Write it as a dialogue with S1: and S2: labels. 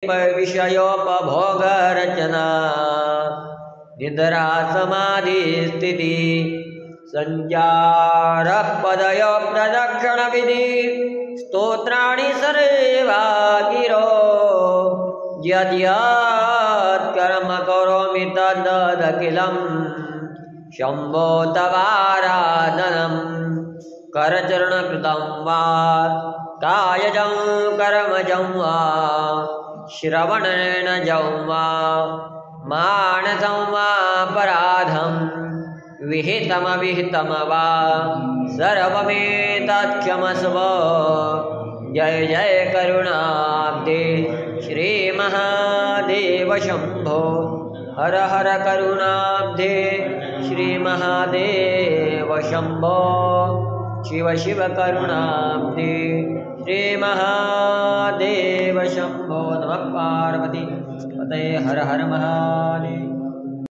S1: विषयोपभोगरचना निद्रा समाधि स्थिति संचारः पदयो प्रदक्षिण विधि स्तोत्राणि सर्वा गिरो यद्यत् कर्म करोमि तदखिलं शम्भो तवाराधनं करचरणकृतं वा कायजं कर्मजं वा श्रवणेनजं वा मानसं वा पराधं विहितमविहितं वा सर्वमेतत्क्षमस्व। जय जय करुणाब्धे श्री महादेव शंभो। हर हर करुणाब्धे श्री महादेव शंभो। शिव शिव करुणाब्धे श्री महादेव शंभो। नमः पार्वती पतये। हर हर महादेव।